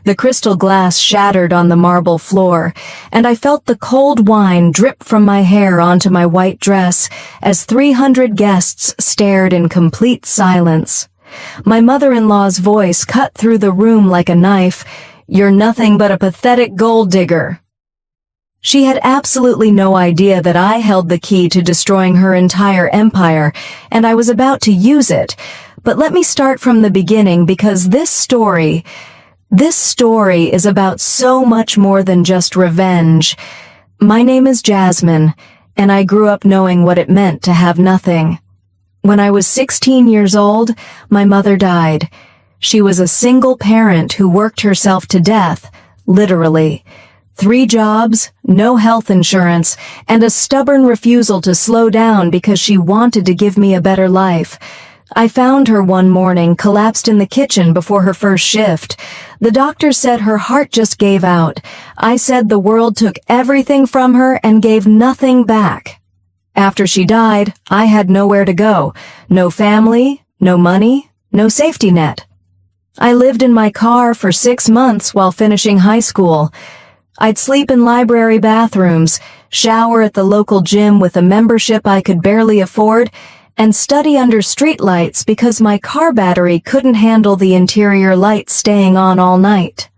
The crystal glass shattered on the marble floor, and I felt the cold wine drip from my hair onto my white dress as 300 guests stared in complete silence. My mother-in-law's voice cut through the room like a knife. "You're nothing but a pathetic gold digger." She had absolutely no idea that I held the key to destroying her entire empire, and I was about to use it. But let me start from the beginning, because this story is about so much more than just revenge. My name is Jasmine, and I grew up knowing what it meant to have nothing. When I was 16 years old, my mother died. She was a single parent who worked herself to death, literally. 3 jobs, no health insurance, and a stubborn refusal to slow down because she wanted to give me a better life. I found her one morning collapsed in the kitchen before her first shift. The doctor said her heart just gave out. I said the world took everything from her and gave nothing back. After she died, I had nowhere to go. No family, no money, no safety net. I lived in my car for 6 months while finishing high school. I'd sleep in library bathrooms, shower at the local gym with a membership I could barely afford, and study under streetlights because my car battery couldn't handle the interior lights staying on all night.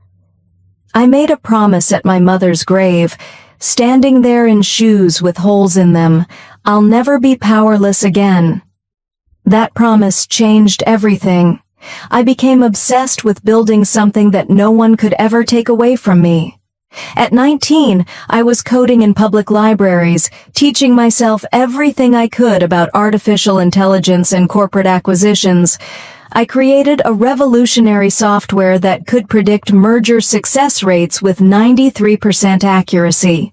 I made a promise at my mother's grave, standing there in shoes with holes in them. I'll never be powerless again. That promise changed everything. I became obsessed with building something that no one could ever take away from me. At 19, I was coding in public libraries, teaching myself everything I could about artificial intelligence and corporate acquisitions. I created a revolutionary software that could predict merger success rates with 93% accuracy.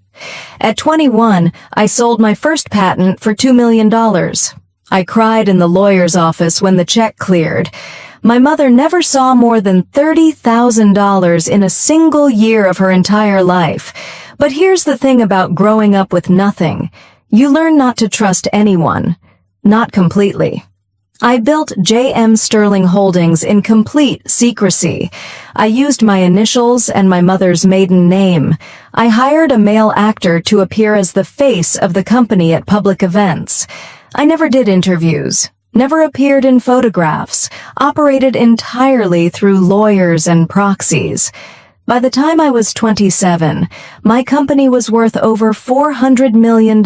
At 21, I sold my first patent for $2 million. I cried in the lawyer's office when the check cleared. My mother never saw more than $30,000 in a single year of her entire life. But here's the thing about growing up with nothing. You learn not to trust anyone. Not completely. I built J.M. Sterling Holdings in complete secrecy. I used my initials and my mother's maiden name. I hired a male actor to appear as the face of the company at public events. I never did interviews. Never appeared in photographs, operated entirely through lawyers and proxies. By the time I was 27, my company was worth over $400 million,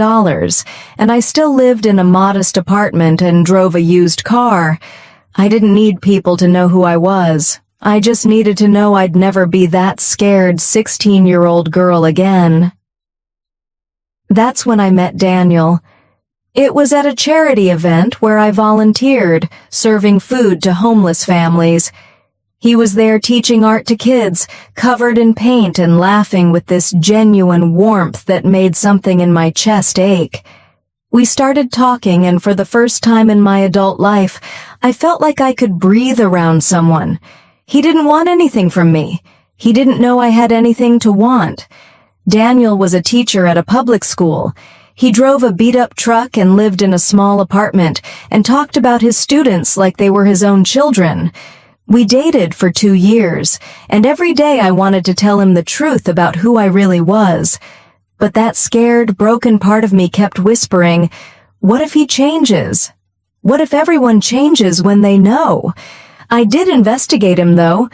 and I still lived in a modest apartment and drove a used car. I didn't need people to know who I was. I just needed to know I'd never be that scared 16-year-old girl again. That's when I met Daniel. It was at a charity event where I volunteered, serving food to homeless families. He was there teaching art to kids, covered in paint and laughing with this genuine warmth that made something in my chest ache. We started talking, and for the first time in my adult life, I felt like I could breathe around someone. He didn't want anything from me. He didn't know I had anything to want. Daniel was a teacher at a public school. He drove a beat-up truck and lived in a small apartment and talked about his students like they were his own children. We dated for 2 years, and every day I wanted to tell him the truth about who I really was. But that scared, broken part of me kept whispering, what if he changes? What if everyone changes when they know? I did investigate him, though.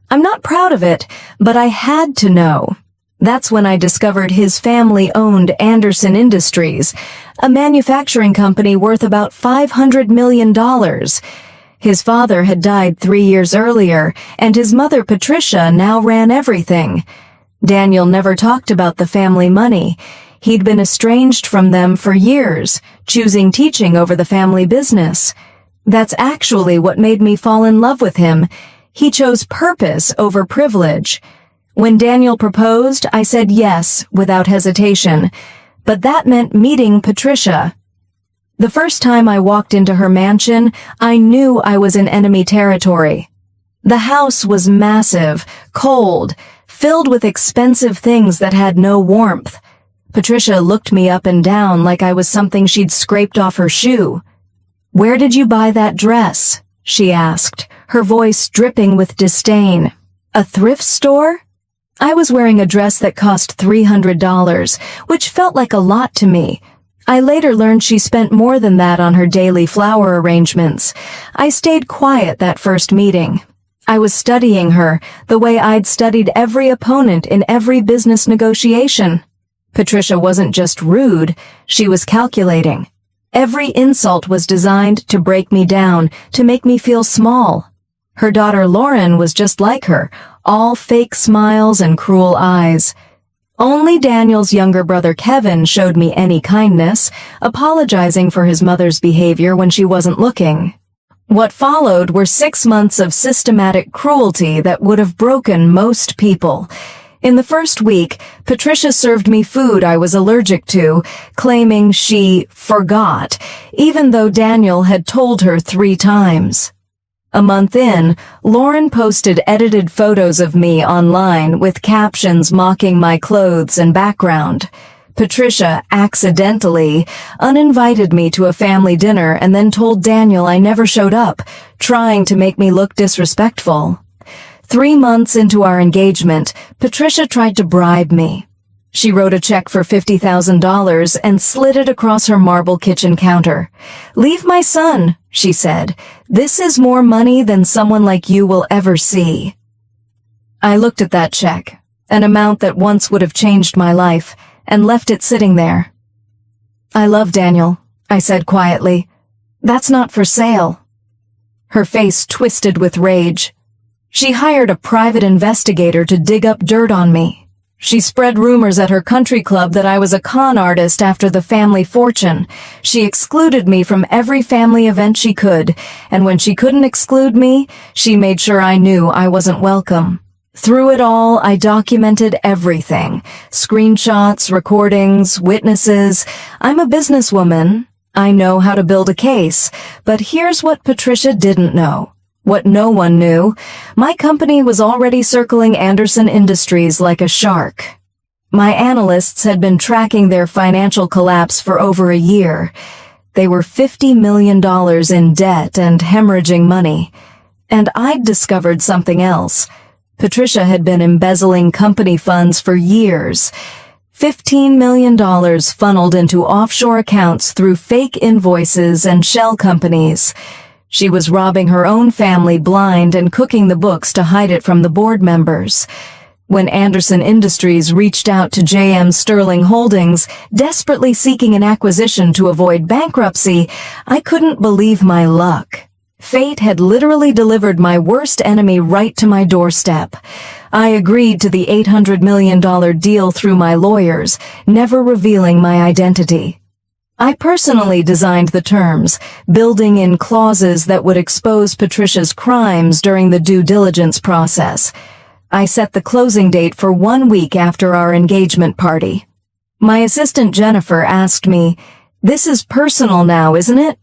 I'm not proud of it, but I had to know. That's when I discovered his family-owned Anderson Industries, a manufacturing company worth about $500 million. His father had died 3 years earlier, and his mother, Patricia, now ran everything. Daniel never talked about the family money. He'd been estranged from them for years, choosing teaching over the family business. That's actually what made me fall in love with him. He chose purpose over privilege. When Daniel proposed, I said yes without hesitation, but that meant meeting Patricia. The first time I walked into her mansion, I knew I was in enemy territory. The house was massive, cold, filled with expensive things that had no warmth. Patricia looked me up and down like I was something she'd scraped off her shoe. "Where did you buy that dress?" she asked, her voice dripping with disdain. A thrift store? I was wearing a dress that cost $300, which felt like a lot to me. I later learned she spent more than that on her daily flower arrangements. I stayed quiet that first meeting. I was studying her the way I'd studied every opponent in every business negotiation. Patricia wasn't just rude, she was calculating. Every insult was designed to break me down, to make me feel small. Her daughter Lauren was just like her, all fake smiles and cruel eyes. Only Daniel's younger brother Kevin showed me any kindness, apologizing for his mother's behavior when she wasn't looking. What followed were 6 months of systematic cruelty that would have broken most people. In the first week, Patricia served me food I was allergic to, claiming she forgot, even though Daniel had told her 3 times. A month in, Lauren posted edited photos of me online with captions mocking my clothes and background. Patricia accidentally uninvited me to a family dinner and then told Daniel I never showed up, trying to make me look disrespectful. 3 months into our engagement, Patricia tried to bribe me. She wrote a check for $50,000 and slid it across her marble kitchen counter. "Leave my son," she said. "This is more money than someone like you will ever see." I looked at that check, an amount that once would have changed my life, and left it sitting there. "I love Daniel," I said quietly. "That's not for sale." Her face twisted with rage. She hired a private investigator to dig up dirt on me. She spread rumors at her country club that I was a con artist after the family fortune. She excluded me from every family event she could, and when she couldn't exclude me, she made sure I knew I wasn't welcome. Through it all, I documented everything. Screenshots, recordings, witnesses. I'm a businesswoman. I know how to build a case. But here's what Patricia didn't know. What no one knew. My company was already circling Anderson Industries like a shark. My analysts had been tracking their financial collapse for over a year. They were $50 million in debt and hemorrhaging money. And I'd discovered something else. Patricia had been embezzling company funds for years. $15 million funneled into offshore accounts through fake invoices and shell companies. She was robbing her own family blind and cooking the books to hide it from the board members. When Anderson Industries reached out to JM Sterling Holdings, desperately seeking an acquisition to avoid bankruptcy, I couldn't believe my luck. Fate had literally delivered my worst enemy right to my doorstep. I agreed to the $800 million deal through my lawyers, never revealing my identity. I personally designed the terms, building in clauses that would expose Patricia's crimes during the due diligence process. I set the closing date for 1 week after our engagement party. My assistant Jennifer asked me, "This is personal now, isn't it?"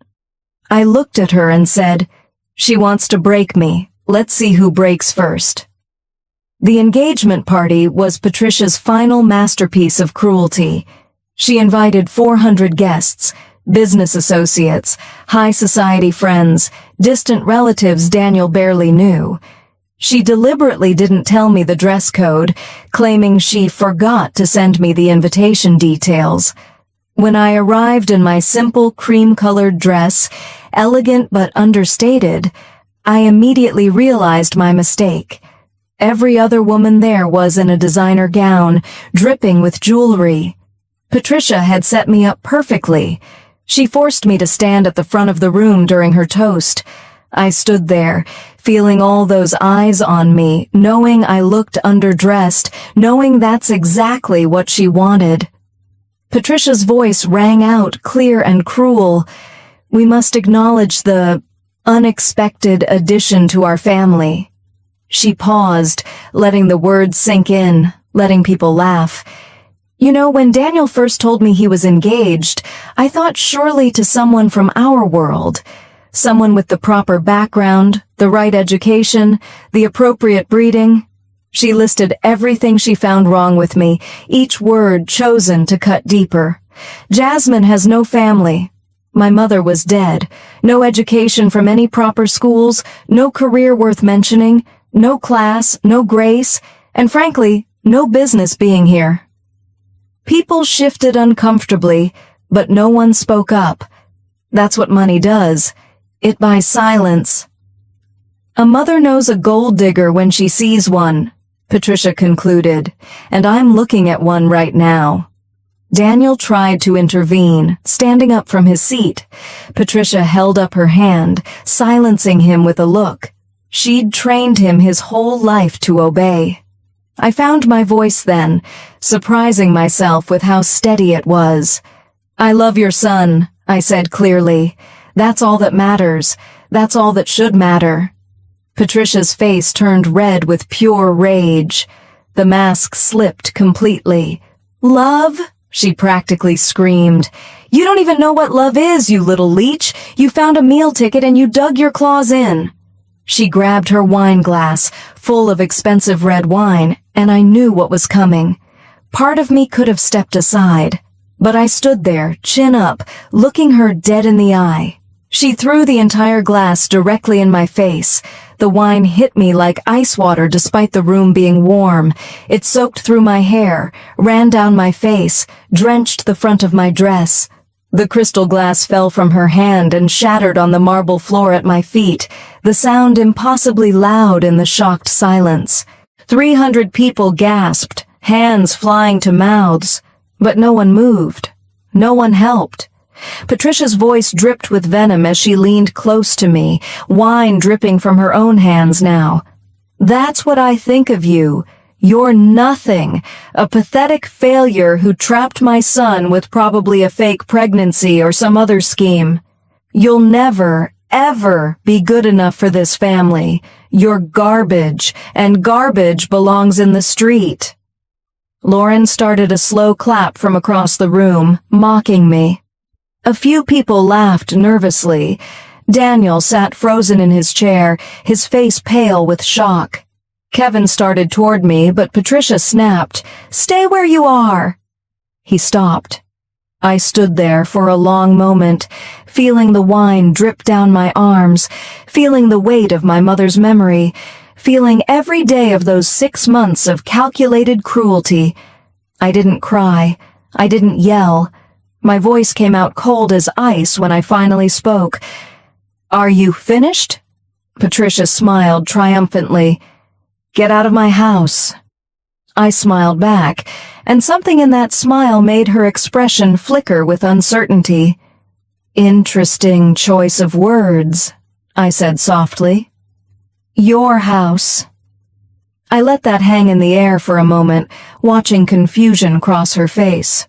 I looked at her and said, "She wants to break me. Let's see who breaks first." The engagement party was Patricia's final masterpiece of cruelty. She invited 400 guests, business associates, high society friends, distant relatives Daniel barely knew. She deliberately didn't tell me the dress code, claiming she forgot to send me the invitation details. When I arrived in my simple cream-colored dress, elegant but understated, I immediately realized my mistake. Every other woman there was in a designer gown, dripping with jewelry. Patricia had set me up perfectly. She forced me to stand at the front of the room during her toast. I stood there, feeling all those eyes on me, knowing I looked underdressed, knowing that's exactly what she wanted. Patricia's voice rang out, clear and cruel. "We must acknowledge the unexpected addition to our family." She paused, letting the words sink in, letting people laugh. "You know, when Daniel first told me he was engaged, I thought surely to someone from our world. Someone with the proper background, the right education, the appropriate breeding." She listed everything she found wrong with me, each word chosen to cut deeper. "Jasmine has no family. My mother was dead. No education from any proper schools, no career worth mentioning. No class, no grace, and frankly, no business being here. People shifted uncomfortably, but no one spoke up. That's what money does. It buys silence. A mother knows a gold digger when she sees one, Patricia concluded, and I'm looking at one right now. Daniel tried to intervene, standing up from his seat. Patricia held up her hand, silencing him with a look. She'd trained him his whole life to obey. I found my voice then, surprising myself with how steady it was. I love your son, I said clearly. That's all that matters. That's all that should matter. Patricia's face turned red with pure rage. The mask slipped completely. Love? She practically screamed. You don't even know what love is, you little leech. You found a meal ticket and you dug your claws in. She grabbed her wine glass, full of expensive red wine, and I knew what was coming. Part of me could have stepped aside, but I stood there, chin up, looking her dead in the eye. She threw the entire glass directly in my face. The wine hit me like ice water despite the room being warm. It soaked through my hair, ran down my face, drenched the front of my dress. The crystal glass fell from her hand and shattered on the marble floor at my feet, the sound impossibly loud in the shocked silence. 300 people gasped, hands flying to mouths, but no one moved. No one helped. Patricia's voice dripped with venom as she leaned close to me, wine dripping from her own hands now. That's what I think of you. You're nothing, a pathetic failure who trapped my son with probably a fake pregnancy or some other scheme. You'll never, ever be good enough for this family. You're garbage, and garbage belongs in the street. Lauren started a slow clap from across the room, mocking me. A few people laughed nervously. Daniel sat frozen in his chair, his face pale with shock. Kevin started toward me, but Patricia snapped, "Stay where you are!" He stopped. I stood there for a long moment, feeling the wine drip down my arms, feeling the weight of my mother's memory, feeling every day of those 6 months of calculated cruelty. I didn't cry. I didn't yell. My voice came out cold as ice when I finally spoke. "Are you finished?" Patricia smiled triumphantly. "Get out of my house." I smiled back, and something in that smile made her expression flicker with uncertainty. "Interesting choice of words," I said softly. "Your house." I let that hang in the air for a moment, watching confusion cross her face.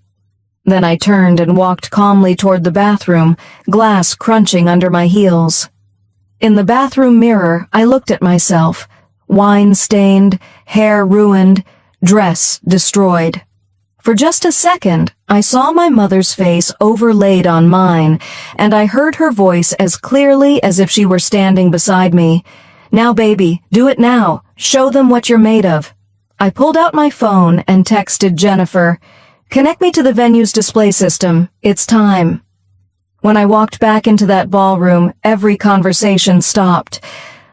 Then I turned and walked calmly toward the bathroom, glass crunching under my heels. In the bathroom mirror, I looked at myself. Wine-stained, hair ruined, dress destroyed. For just a second, I saw my mother's face overlaid on mine, and I heard her voice as clearly as if she were standing beside me. "Now, baby, do it now. Show them what you're made of." I pulled out my phone and texted Jennifer, "Connect me to the venue's display system. It's time." When I walked back into that ballroom, every conversation stopped.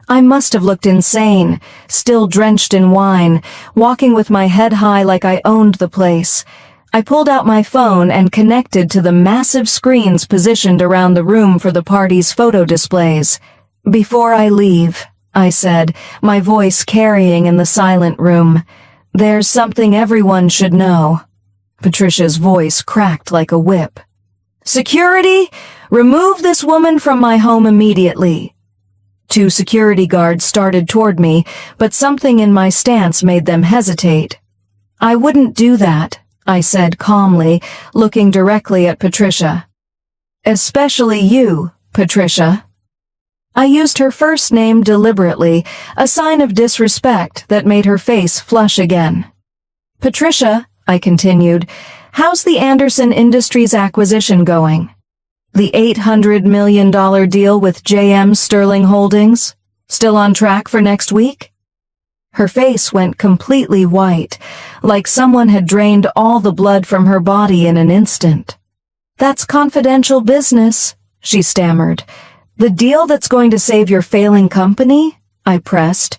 I must have looked insane, still drenched in wine, walking with my head high like I owned the place. I pulled out my phone and connected to the massive screens positioned around the room for the party's photo displays. "Before I leave," I said, my voice carrying in the silent room, "there's something everyone should know." Patricia's voice cracked like a whip. "Security, remove this woman from my home immediately." 2 security guards started toward me, but something in my stance made them hesitate. "I wouldn't do that," I said calmly, looking directly at Patricia. "Especially you, Patricia." I used her first name deliberately, a sign of disrespect that made her face flush again. "Patricia," I continued, "how's the Anderson Industries acquisition going? The $800 million deal with JM Sterling Holdings? Still on track for next week?" Her face went completely white, like someone had drained all the blood from her body in an instant. "That's confidential business," she stammered. "The deal that's going to save your failing company?" I pressed.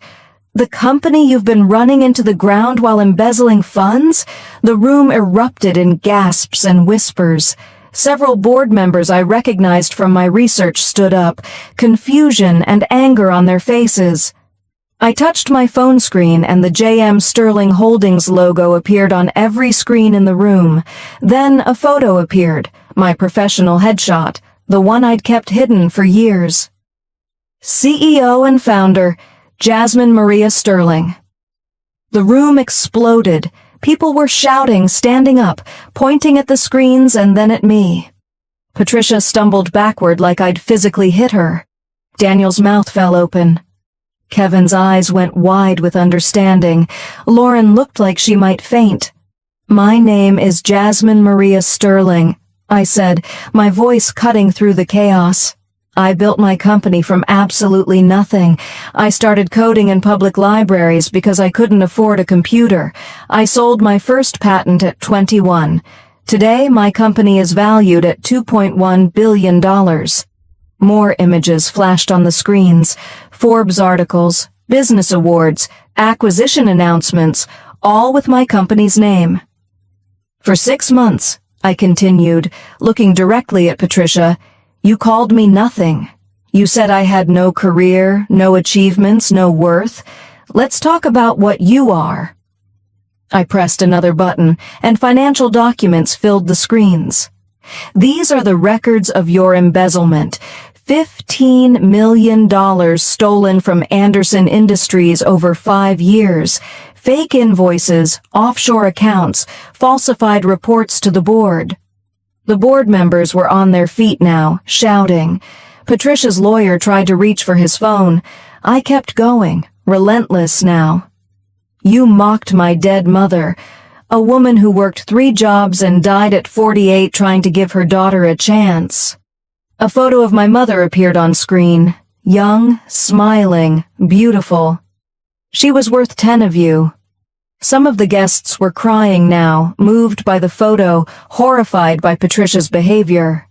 The company you've been running into the ground while embezzling funds? The room erupted in gasps and whispers. Several board members I recognized from my research stood up, confusion and anger on their faces. I touched my phone screen and the JM Sterling Holdings logo appeared on every screen in the room. Then a photo appeared, my professional headshot, the one I'd kept hidden for years. CEO and founder, Jasmine Maria Sterling. The room exploded. People were shouting, standing up, pointing at the screens and then at me. Patricia stumbled backward like I'd physically hit her. Daniel's mouth fell open. Kevin's eyes went wide with understanding. Lauren looked like she might faint. My name is Jasmine Maria Sterling, I said, my voice cutting through the chaos. I built my company from absolutely nothing. I started coding in public libraries because I couldn't afford a computer. I sold my first patent at 21. Today, my company is valued at $2.1 billion. More images flashed on the screens. Forbes articles, business awards, acquisition announcements, all with my company's name. For 6 months, I continued, looking directly at Patricia, you called me nothing. You said I had no career, no achievements, no worth. Let's talk about what you are. I pressed another button, and financial documents filled the screens. These are the records of your embezzlement. $15 million stolen from Anderson Industries over 5 years. Fake invoices, offshore accounts, falsified reports to the board. The board members were on their feet now, shouting. Patricia's lawyer tried to reach for his phone. I kept going, relentless now. You mocked my dead mother, a woman who worked 3 jobs and died at 48 trying to give her daughter a chance. A photo of my mother appeared on screen, young, smiling, beautiful. She was worth 10 of you. Some of the guests were crying now, moved by the photo, horrified by Patricia's behavior.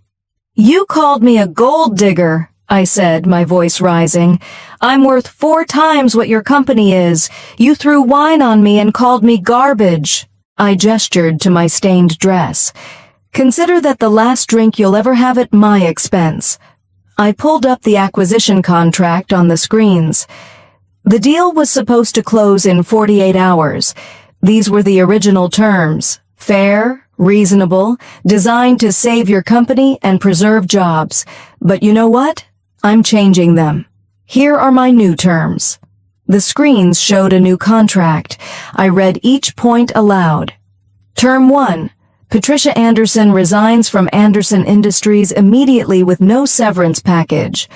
You called me a gold digger, I said, my voice rising. I'm worth 4 times what your company is. You threw wine on me and called me garbage. I gestured to my stained dress. Consider that the last drink you'll ever have at my expense. I pulled up the acquisition contract on the screens. The deal was supposed to close in 48 hours. These were the original terms. Fair, reasonable, designed to save your company and preserve jobs. But you know what? I'm changing them. Here are my new terms. The screens showed a new contract. I read each point aloud. Term 1. Patricia Anderson resigns from Anderson Industries immediately with no severance package.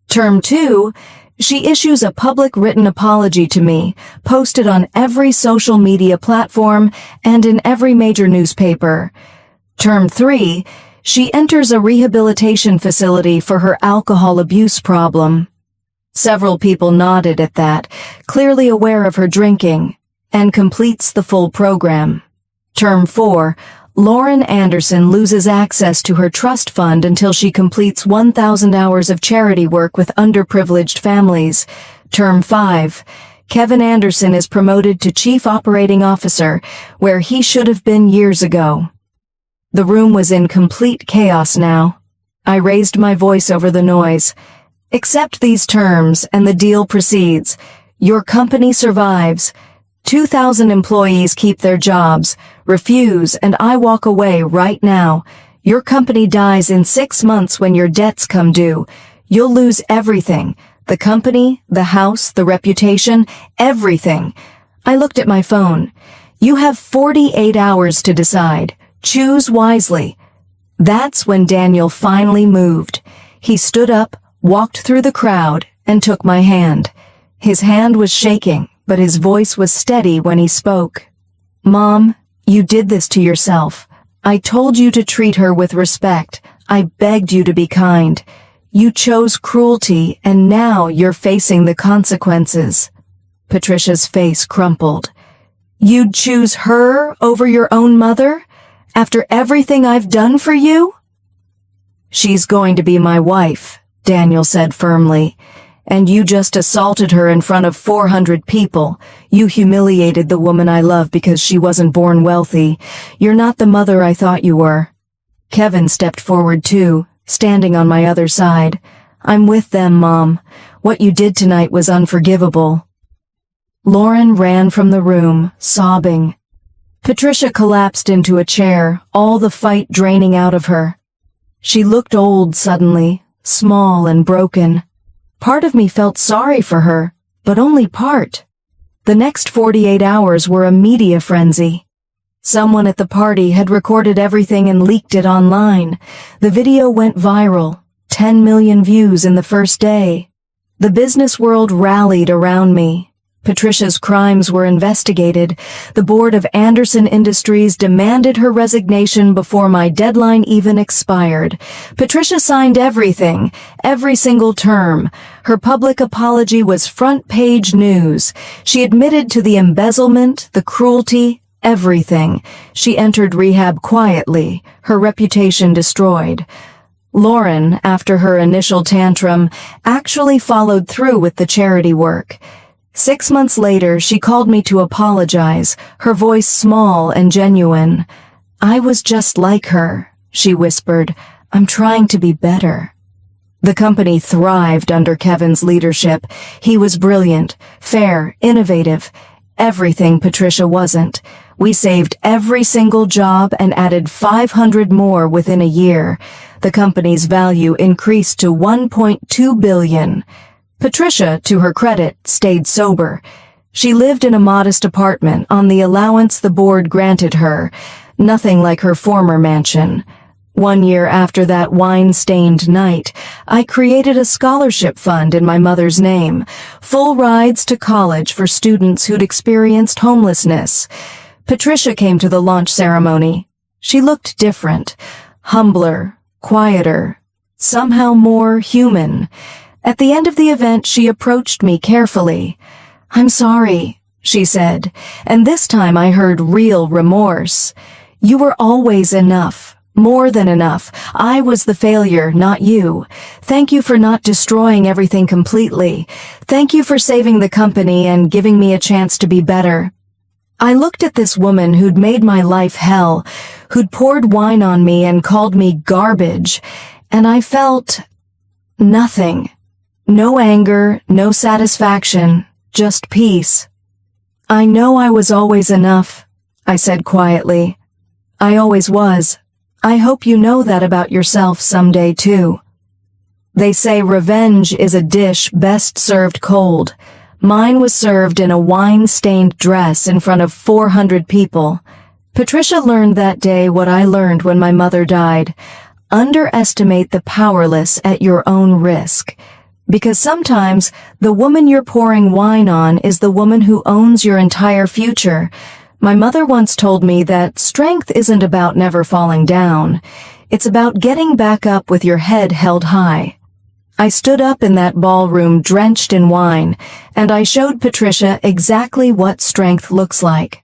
Term 2. She issues a public written apology to me, posted on every social media platform and in every major newspaper. Term 3. She enters a rehabilitation facility for her alcohol abuse problem. Several people nodded at that, clearly aware of her drinking, and completes the full program. Term 4. Lauren Anderson loses access to her trust fund until she completes 1,000 hours of charity work with underprivileged families. Term 5. Kevin Anderson is promoted to Chief Operating Officer, where he should have been years ago. The room was in complete chaos now. I raised my voice over the noise. Accept these terms and the deal proceeds. Your company survives. 2,000 employees keep their jobs. Refuse and I walk away right now. Your company dies in 6 months when your debts come due. You'll lose everything. The company, the house, the reputation, everything. I looked at my phone. You have 48 hours to decide. Choose wisely. That's when Daniel finally moved. He stood up, walked through the crowd, and took my hand. His hand was shaking, but his voice was steady when he spoke. Mom, you did this to yourself. I told you to treat her with respect. I begged you to be kind. You chose cruelty, and now you're facing the consequences. Patricia's face crumpled. You'd choose her over your own mother? After everything I've done for you? She's going to be my wife, Daniel said firmly, And you just assaulted her in front of 400 people. You humiliated the woman I love because she wasn't born wealthy. You're not the mother I thought you were." Kevin stepped forward too, standing on my other side. "I'm with them, Mom. What you did tonight was unforgivable." Lauren ran from the room, sobbing. Patricia collapsed into a chair, all the fight draining out of her. She looked old suddenly, small and broken. Part of me felt sorry for her, but only part. The next 48 hours were a media frenzy. Someone at the party had recorded everything and leaked it online. The video went viral, 10 million views in the first day. The business world rallied around me. Patricia's crimes were investigated. The board of Anderson Industries demanded her resignation before my deadline even expired. Patricia signed everything, every single term. Her public apology was front-page news. She admitted to the embezzlement, the cruelty, everything. She entered rehab quietly, her reputation destroyed. Lauren, after her initial tantrum, actually followed through with the charity work. 6 months later, she called me to apologize, her voice small and genuine. "I was just like her," she whispered. "I'm trying to be better." The company thrived under Kevin's leadership. He was brilliant, fair, innovative, everything Patricia wasn't. We saved every single job and added 500 more within a year. The company's value increased to $1.2 billion. Patricia, to her credit, stayed sober. She lived in a modest apartment on the allowance the board granted her, nothing like her former mansion. 1 year after that wine-stained night, I created a scholarship fund in my mother's name, full rides to college for students who'd experienced homelessness. Patricia came to the launch ceremony. She looked different, humbler, quieter, somehow more human. At the end of the event, she approached me carefully. "I'm sorry," she said, and this time I heard real remorse. "You were always enough, more than enough. I was the failure, not you. Thank you for not destroying everything completely. Thank you for saving the company and giving me a chance to be better." I looked at this woman who'd made my life hell, who'd poured wine on me and called me garbage, and I felt nothing. No anger, no satisfaction, just peace. "I know I was always enough," I said quietly. "I always was. I hope you know that about yourself someday too." They say revenge is a dish best served cold. Mine was served in a wine-stained dress in front of 400 people. Patricia learned that day what I learned when my mother died. Underestimate the powerless at your own risk. Because sometimes the woman you're pouring wine on is the woman who owns your entire future. My mother once told me that strength isn't about never falling down. It's about getting back up with your head held high. I stood up in that ballroom drenched in wine, and I showed Patricia exactly what strength looks like.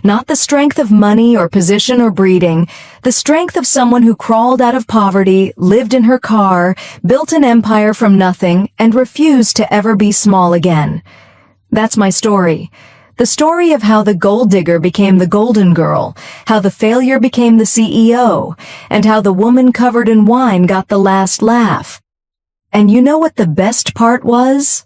Not the strength of money or position or breeding, the strength of someone who crawled out of poverty, lived in her car, built an empire from nothing, and refused to ever be small again. That's my story. The story of how the gold digger became the golden girl, how the failure became the CEO, and how the woman covered in wine got the last laugh. And you know what the best part was?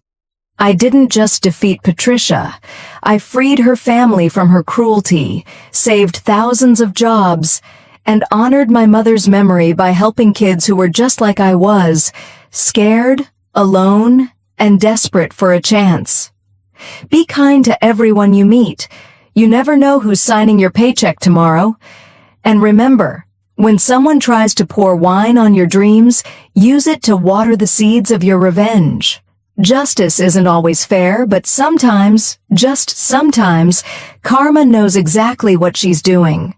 I didn't just defeat Patricia. I freed her family from her cruelty, saved thousands of jobs, and honored my mother's memory by helping kids who were just like I was, scared, alone, and desperate for a chance. Be kind to everyone you meet. You never know who's signing your paycheck tomorrow. And remember, when someone tries to pour wine on your dreams, use it to water the seeds of your revenge. Justice isn't always fair, but sometimes, just sometimes, karma knows exactly what she's doing.